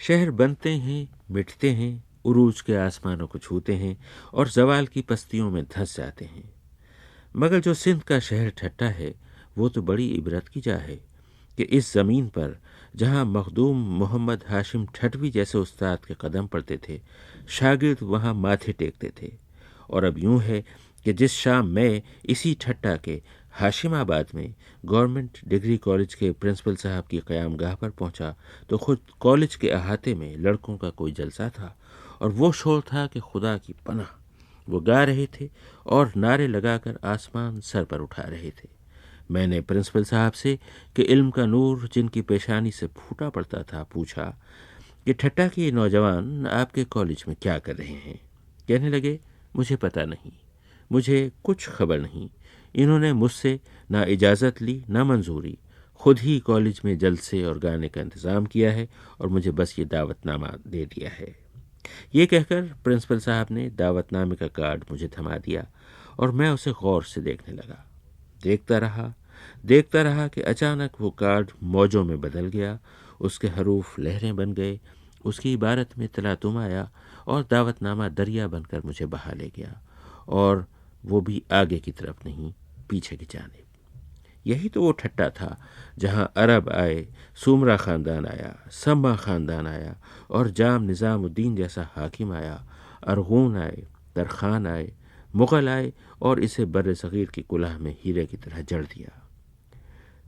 شہر بنتے ہیں، مٹتے ہیں، عروج کے آسمانوں کو چھوتے ہیں اور زوال کی پستیوں میں دھنس جاتے ہیں، مگر جو سندھ کا شہر ٹھٹا ہے وہ تو بڑی عبرت کی جا ہے کہ اس زمین پر جہاں مخدوم محمد ہاشم ٹھٹوی جیسے استاد کے قدم پڑتے تھے، شاگرد وہاں ماتھے ٹیکتے تھے۔ اور اب یوں ہے کہ جس شام میں اسی ٹھٹا کے ہاشم آباد میں گورنمنٹ ڈگری کالج کے پرنسپل صاحب کی قیام گاہ پر پہنچا تو خود کالج کے احاطے میں لڑکوں کا کوئی جلسہ تھا، اور وہ شور تھا کہ خدا کی پناہ، وہ گا رہے تھے اور نعرے لگا کر آسمان سر پر اٹھا رہے تھے۔ میں نے پرنسپل صاحب سے کہ علم کا نور جن کی پیشانی سے پھوٹا پڑتا تھا پوچھا کہ ٹھٹا کے یہ نوجوان آپ کے کالج میں کیا کر رہے ہیں؟ کہنے لگے مجھے پتہ نہیں، مجھے کچھ خبر نہیں، انہوں نے مجھ سے نہ اجازت لی نہ منظوری، خود ہی کالج میں جلسے اور گانے کا انتظام کیا ہے اور مجھے بس یہ دعوت نامہ دے دیا ہے۔ یہ کہہ کر پرنسپل صاحب نے دعوت نامے کا کارڈ مجھے تھما دیا اور میں اسے غور سے دیکھنے لگا۔ دیکھتا رہا کہ اچانک وہ کارڈ موجوں میں بدل گیا، اس کے حروف لہریں بن گئے، اس کی عبارت میں تلاطم آیا اور دعوت نامہ دریا بن کر مجھے بہا لے گیا، اور وہ بھی آگے کی طرف نہیں، پیچھے کی جانب۔ یہی تو وہ ٹھٹا تھا جہاں عرب آئے، سومرا خاندان آیا، سما خاندان آیا اور جام نظام الدین جیسا حاکم آیا، ارغون آئے، ترخان آئے، مغل آئے اور اسے بر صغیر کی کلہ میں ہیرے کی طرح جڑ دیا۔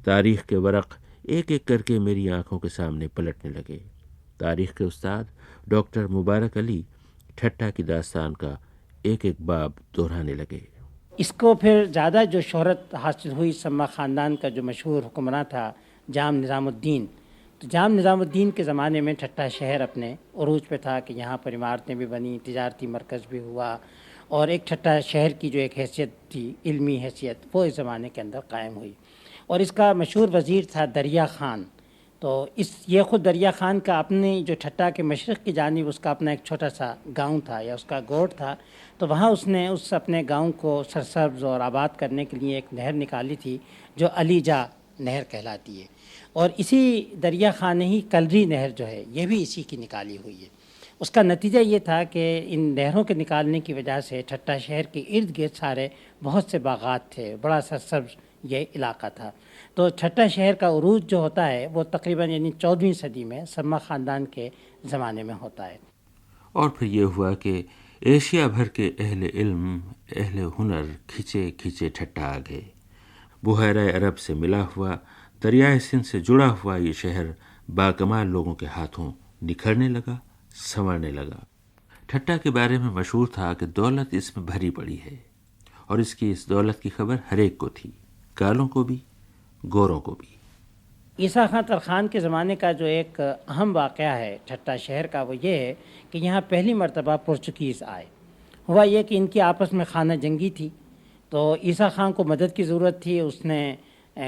تاریخ کے ورق ایک ایک کر کے میری آنکھوں کے سامنے پلٹنے لگے۔ تاریخ کے استاد ڈاکٹر مبارک علی ٹھٹا کی داستان کا ایک ایک باب دہرانے لگے۔ اس کو پھر زیادہ جو شہرت حاصل ہوئی سما خاندان کا جو مشہور حکمراں تھا جام نظام الدین، تو جام نظام الدین کے زمانے میں ٹھٹا شہر اپنے عروج پہ تھا کہ یہاں پر عمارتیں بھی بنی، تجارتی مرکز بھی ہوا، اور ایک ٹھٹا شہر کی جو ایک حیثیت تھی، علمی حیثیت، وہ اس زمانے کے اندر قائم ہوئی۔ اور اس کا مشہور وزیر تھا دریا خان۔ تو یہ خود دریا خان کا اپنی جو ٹھٹا کے مشرق کی جانب اس کا اپنا ایک چھوٹا سا گاؤں تھا یا اس کا گوٹ تھا، تو وہاں اس نے اس اپنے گاؤں کو سرسبز اور آباد کرنے کے لیے ایک نہر نکالی تھی جو علی جا نہر کہلاتی ہے، اور اسی دریا خان نے ہی کلری نہر جو ہے یہ بھی اسی کی نکالی ہوئی ہے۔ اس کا نتیجہ یہ تھا کہ ان نہروں کے نکالنے کی وجہ سے ٹھٹا شہر کے ارد گرد سارے بہت سے باغات تھے، بڑا سرسبز یہ علاقہ تھا۔ تو ٹھٹا شہر کا عروج جو ہوتا ہے وہ تقریباً یعنی 14ویں صدی میں سما خاندان کے زمانے میں ہوتا ہے۔ اور پھر یہ ہوا کہ ایشیا بھر کے اہل علم، اہل ہنر کھچے کھچے ٹھٹا آ گئے۔ بحیرہ عرب سے ملا ہوا، دریائے سندھ سے جڑا ہوا یہ شہر باکمال لوگوں کے ہاتھوں نکھرنے لگا، سنورنے لگا۔ ٹھٹا کے بارے میں مشہور تھا کہ دولت اس میں بھری پڑی ہے، اور اس کی اس دولت کی خبر ہر ایک کو تھی، کالوں کو بھی، گوروں کو بھی۔ عیسیٰ خان ترخان کے زمانے کا جو ایک اہم واقعہ ہے ٹھٹا شہر کا، وہ یہ ہے کہ یہاں پہلی مرتبہ پرتگیز آئے۔ ہوا یہ کہ ان کی آپس میں خانہ جنگی تھی، تو عیسیٰ خان کو مدد کی ضرورت تھی۔ اس نے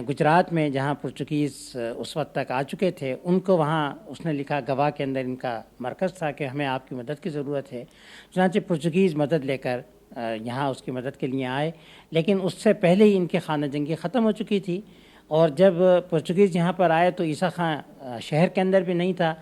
گجرات میں جہاں پرتگیز اس وقت تک آ چکے تھے، ان کو وہاں اس نے لکھا، گوا کے اندر ان کا مرکز تھا کہ ہمیں آپ کی مدد کی ضرورت ہے۔ چنانچہ پرتگیز مدد لے کر یہاں اس کی مدد کے لیے آئے، لیکن اس سے پہلے ہی ان کی خانہ جنگی ختم ہو چکی تھی۔ اور جب پرتگیز یہاں پر آئے تو عیسیٰ خان شہر کے اندر بھی نہیں تھا،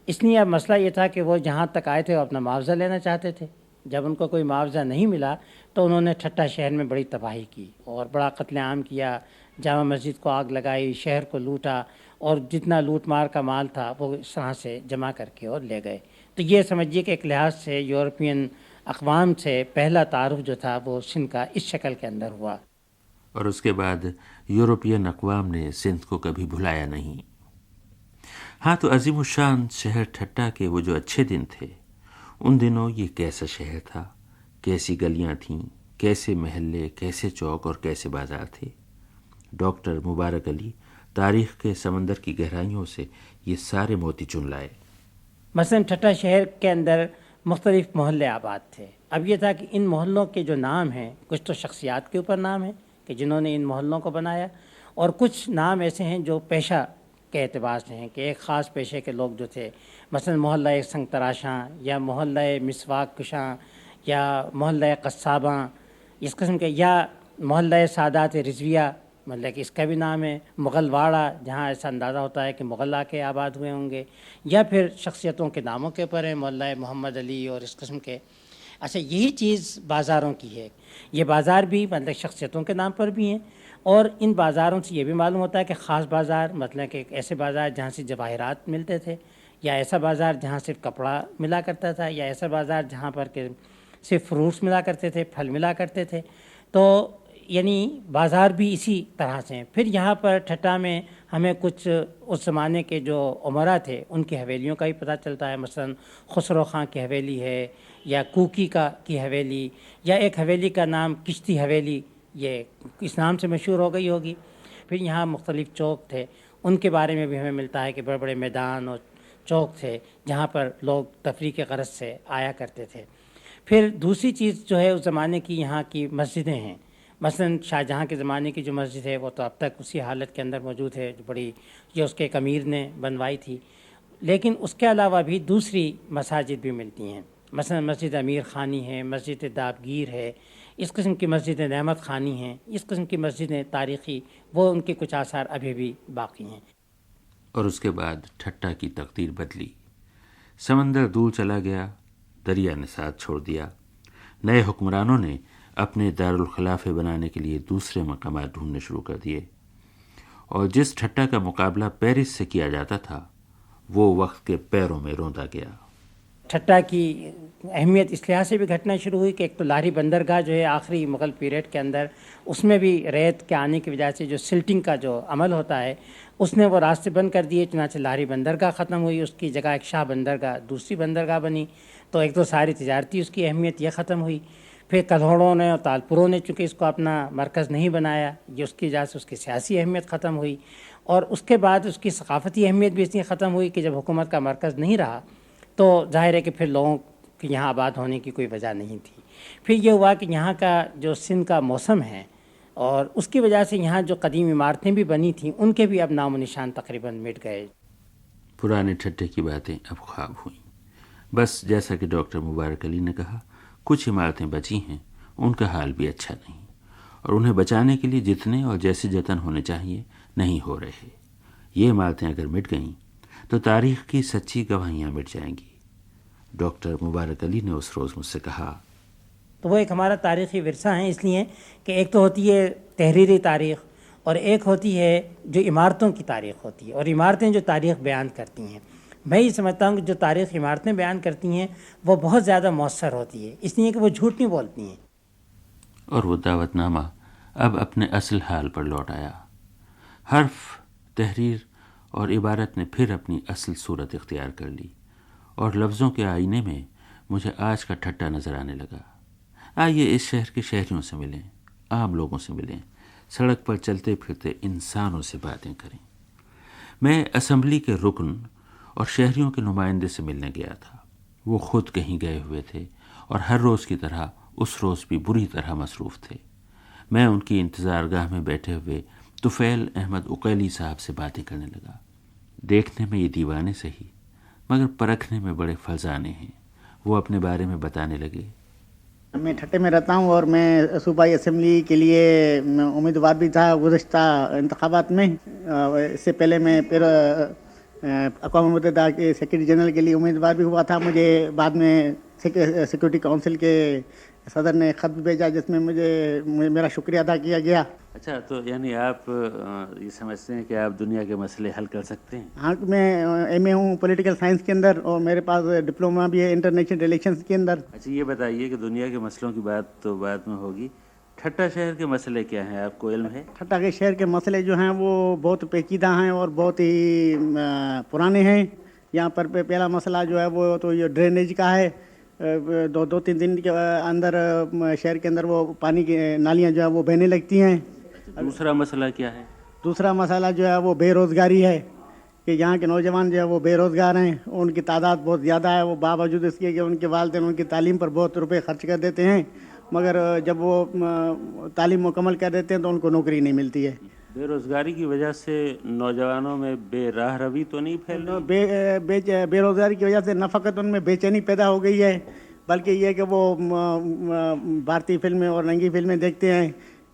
اس لیے اب مسئلہ یہ تھا کہ وہ جہاں تک آئے تھے وہ اپنا معاوضہ لینا چاہتے تھے۔ جب ان کو کوئی معاوضہ نہیں ملا تو انہوں نے ٹھٹا شہر میں بڑی تباہی کی اور بڑا قتل عام کیا، جامع مسجد کو آگ لگائی، شہر کو لوٹا، اور جتنا لوٹ مار کا مال تھا وہ اس طرح سے جمع کر کے اور لے گئے۔ تو یہ سمجھیے کہ ایک لحاظ سے یورپین اقوام سے پہلا تعارف جو تھا وہ سندھ کا اس شکل کے اندر ہوا۔ اور اس کے بعد یورپین اقوام نے سندھ کو کبھی بھلایا نہیں۔ ہاں، تو عظیم الشان شہر ٹھٹا کے وہ جو اچھے دن تھے، ان دنوں یہ کیسا شہر تھا، کیسی گلیاں تھیں، کیسے محلے، کیسے چوک اور کیسے بازار تھے۔ ڈاکٹر مبارک علی تاریخ کے سمندر کی گہرائیوں سے یہ سارے موتی چن لائے۔ مثلاً ٹھٹا شہر کے اندر مختلف محلے آباد تھے۔ اب یہ تھا کہ ان محلوں کے جو نام ہیں، کچھ تو شخصیات کے اوپر نام ہیں کہ جنہوں نے ان محلوں کو بنایا، اور کچھ نام ایسے ہیں جو پیشہ کے اعتبار سے ہیں کہ ایک خاص پیشے کے لوگ جو تھے، مثلا محلہ سنگ تراشاں یا محلہ مسواک کشاں یا محلہ قصاباں، اس قسم کے، یا محلہ سادات رضویہ مطلب کہ اس کا بھی نام ہے مغل واڑہ، جہاں ایسا اندازہ ہوتا ہے کہ مغل آ کے آباد ہوئے ہوں گے، یا پھر شخصیتوں کے ناموں کے اوپر ہے، مولا محمد علی اور اس قسم کے۔ اچھا، یہی چیز بازاروں کی ہے، یہ بازار بھی مطلب شخصیتوں کے نام پر بھی ہیں، اور ان بازاروں سے یہ بھی معلوم ہوتا ہے کہ خاص بازار مطلب کہ ایک ایسے بازار جہاں سے جواہرات ملتے تھے، یا ایسا بازار جہاں صرف کپڑا ملا کرتا تھا، یا ایسا بازار جہاں پر کہ صرف فروٹس ملا کرتے تھے، پھل ملا کرتے تھے۔ تو یعنی بازار بھی اسی طرح سے ہیں۔ پھر یہاں پر ٹھٹا میں ہمیں کچھ اس زمانے کے جو عمرا تھے ان کی حویلیوں کا بھی پتہ چلتا ہے، مثلا خسرو خاں کی حویلی ہے، یا کوکی کی حویلی، یا ایک حویلی کا نام کشتی حویلی، یہ اس نام سے مشہور ہو گئی ہوگی۔ پھر یہاں مختلف چوک تھے، ان کے بارے میں بھی ہمیں ملتا ہے کہ بڑے بڑے میدان اور چوک تھے جہاں پر لوگ تفریح کے غرض سے آیا کرتے تھے۔ پھر دوسری چیز جو ہے اس زمانے کی یہاں کی مسجدیں ہیں، مثلا شاہ جہاں کے زمانے کی جو مسجد ہے وہ تو اب تک اسی حالت کے اندر موجود ہے، جو بڑی یہ اس کے ایک امیر نے بنوائی تھی۔ لیکن اس کے علاوہ بھی دوسری مساجد بھی ملتی ہیں، مثلا مسجد امیر خانی ہے، مسجد دابگیر ہے، اس قسم کی مسجد نعمت خانی ہیں، اس قسم کی مسجدیں تاریخی، وہ ان کے کچھ آثار ابھی بھی باقی ہیں۔ اور اس کے بعد ٹھٹا کی تقدیر بدلی، سمندر دور چلا گیا، دریا نے ساتھ چھوڑ دیا، نئے حکمرانوں نے اپنے دارالخلافے بنانے کے لیے دوسرے مقامات ڈھونڈنے شروع کر دیے، اور جس ٹھٹا کا مقابلہ پیرس سے کیا جاتا تھا وہ وقت کے پیروں میں روندا گیا۔ ٹھٹا کی اہمیت اس لحاظ سے بھی گھٹنا شروع ہوئی کہ ایک تو لاہری بندرگاہ جو ہے آخری مغل پیریڈ کے اندر، اس میں بھی ریت کے آنے کی وجہ سے جو سلٹنگ کا جو عمل ہوتا ہے اس نے وہ راستے بند کر دیے، چنانچہ لاہری بندرگاہ ختم ہوئی، اس کی جگہ ایک شاہ بندرگاہ دوسری بندرگاہ بنی، تو ایک تو ساری تجارتی اس کی اہمیت یہ ختم ہوئی۔ پھر کلہوڑوں نے اور تالپوروں نے چونکہ اس کو اپنا مرکز نہیں بنایا، یہ اس کی وجہ سے اس کی سیاسی اہمیت ختم ہوئی، اور اس کے بعد اس کی ثقافتی اہمیت بھی اس لیے ختم ہوئی کہ جب حکومت کا مرکز نہیں رہا تو ظاہر ہے کہ پھر لوگوں کے یہاں آباد ہونے کی کوئی وجہ نہیں تھی۔ پھر یہ ہوا کہ یہاں کا جو سندھ کا موسم ہے اور اس کی وجہ سے یہاں جو قدیم عمارتیں بھی بنی تھیں ان کے بھی اب نام و نشان تقریباً مٹ گئے۔ پرانے ٹھٹے کی باتیں اب خواب ہوئیں، بس جیسا کہ ڈاکٹر مبارک علی نے کہا، کچھ عمارتیں بچی ہیں، ان کا حال بھی اچھا نہیں، اور انہیں بچانے کے لیے جتنے اور جیسے جتن ہونے چاہیے نہیں ہو رہے۔ یہ عمارتیں اگر مٹ گئیں تو تاریخ کی سچی گواہیاں مٹ جائیں گی۔ ڈاکٹر مبارک علی نے اس روز مجھ سے کہا، تو وہ ایک ہمارا تاریخی ورثہ ہے، اس لیے کہ ایک تو ہوتی ہے تحریری تاریخ اور ایک ہوتی ہے جو عمارتوں کی تاریخ ہوتی ہے، اور عمارتیں جو تاریخ بیان کرتی ہیں، میں یہ سمجھتا ہوں کہ جو تاریخ عمارتیں بیان کرتی ہیں وہ بہت زیادہ مؤثر ہوتی ہے، اس لیے کہ وہ جھوٹ نہیں بولتی ہیں۔ اور وہ دعوت نامہ اب اپنے اصل حال پر لوٹ آیا، حرف، تحریر اور عبارت نے پھر اپنی اصل صورت اختیار کر لی، اور لفظوں کے آئینے میں مجھے آج کا ٹھٹا نظر آنے لگا۔ آئیے اس شہر کے شہریوں سے ملیں، عام لوگوں سے ملیں، سڑک پر چلتے پھرتے انسانوں سے باتیں کریں۔ میں اسمبلی کے رکن اور شہریوں کے نمائندے سے ملنے گیا تھا، وہ خود کہیں گئے ہوئے تھے اور ہر روز کی طرح اس روز بھی بری طرح مصروف تھے۔ میں ان کی انتظار گاہ میں بیٹھے ہوئے طفیل احمد عقیلی صاحب سے باتیں کرنے لگا۔ دیکھنے میں یہ دیوانے سہی مگر پرکھنے میں بڑے فلزانے ہیں۔ وہ اپنے بارے میں بتانے لگے، میں ٹھٹے میں رہتا ہوں اور میں صوبائی اسمبلی کے لیے امیدوار بھی تھا گزشتہ انتخابات میں۔ اس سے پہلے میں پھر اقوام متحدہ کے سیکرٹری جنرل کے لیے امیدوار بھی ہوا تھا۔ مجھے بعد میں سیکورٹی کونسل کے صدر نے خط بھیجا جس میں مجھے میرا شکریہ ادا کیا گیا۔ اچھا، تو یعنی آپ یہ سمجھتے ہیں کہ آپ دنیا کے مسئلے حل کر سکتے ہیں؟ ہاں، میں ایم اے ہوں پولیٹیکل سائنس کے اندر، اور میرے پاس ڈپلوما بھی ہے انٹرنیشنل ریلیشنز کے اندر۔ اچھا، یہ بتائیے کہ دنیا کے مسئلوں کی بات تو بعد میں ہوگی، ٹھٹا شہر کے مسئلے کیا ہیں، آپ کو علم ہے؟ ٹھٹا کے شہر کے مسئلے جو ہیں وہ بہت پیچیدہ ہیں اور بہت ہی پرانے ہیں۔ یہاں پر پہلا مسئلہ جو ہے وہ تو یہ ڈرینیج کا ہے۔ دو تین دن کے اندر شہر کے اندر وہ پانی کی نالیاں جو ہے وہ بہنے لگتی ہیں۔ دوسرا مسئلہ کیا ہے؟ دوسرا مسئلہ جو ہے وہ بے روزگاری ہے، کہ یہاں کے نوجوان جو ہے وہ بے روزگار ہیں، ان کی تعداد بہت زیادہ ہے۔ وہ باوجود اس کے کہ ان کے والدین ان کی تعلیم پر بہت روپے خرچ کر دیتے ہیں، مگر جب وہ تعلیم مکمل کر دیتے ہیں تو ان کو نوکری نہیں ملتی ہے۔ بے روزگاری کی وجہ سے نوجوانوں میں بے راہ روی تو نہیں پھیل رہی؟ بے روزگاری کی وجہ سے نہ فقط ان میں بے چینی پیدا ہو گئی ہے، بلکہ یہ کہ وہ بھارتی فلمیں اور رنگی فلمیں دیکھتے ہیں،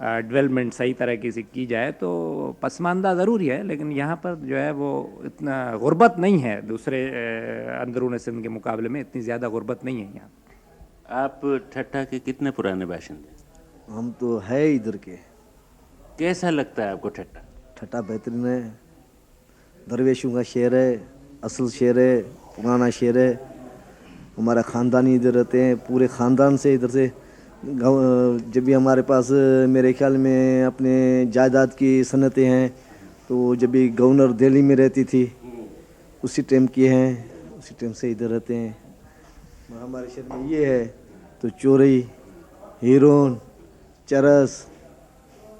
ڈیولپمنٹ صحیح طریقے سے کی جائے تو پسماندہ ضروری ہے، لیکن یہاں پر جو ہے وہ اتنا غربت نہیں ہے، دوسرے اندرون سندھ کے مقابلے میں اتنی زیادہ غربت نہیں ہے یہاں۔ آپ ٹھٹا کے کتنے پرانے باشندے؟ ہم تو ہے ادھر کے۔ کیسا لگتا ہے آپ کو ٹھٹا؟ ٹھٹا بہترین ہے، درویشوں کا شہر ہے، اصل شہر ہے، پرانا شہر ہے۔ ہمارا خاندانی ادھر رہتے ہیں، پورے خاندان سے ادھر سے۔ جب بھی ہمارے پاس میرے خیال میں اپنے جائیداد کی صنعتیں ہیں تو جب بھی گورنر دہلی میں رہتی تھی اسی ٹائم کی ہیں، اسی ٹائم سے ادھر رہتے ہیں۔ ہمارے شہر میں یہ ہے تو چوری، ہیرون، چرس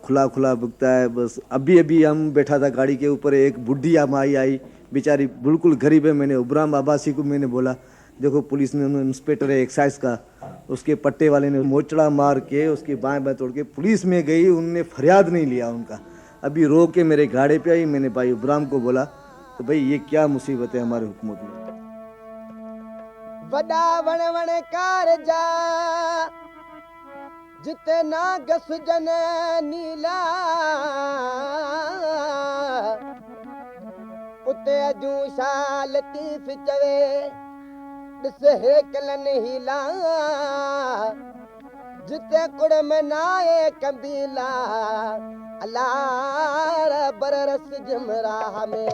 کھلا کھلا بکتا ہے۔ بس ابھی ہم بیٹھا تھا گاڑی کے اوپر، ایک بڈھی مائی آئی بیچاری بالکل غریب ہے۔ میں نے ابرام عباسی کو میں نے بولا دیکھو پولیس نے انسپیکٹر ہے ایکسائز کا، اس کے پٹے والے نے موچڑا مار کے اس کی بائیں بائیں توڑ کے پولیس میں گئی، انہوں نے فریاد نہیں لیا ان کا۔ ابھی رو کے میرے گاڑی پہ آئی، میں نے بھائی ابرام کو بولا تو بھائی یہ کیا مصیبت ہے ہماری حکومت میں۔ وڈا ون ون کار جا جتے نہ گس جن نیلا اتے اجوں شاہ لطیف چوے ڈس ہیکلن ہیلا جتے کڑ میں نائے کمبیلا اللہ بررس جمراہ میں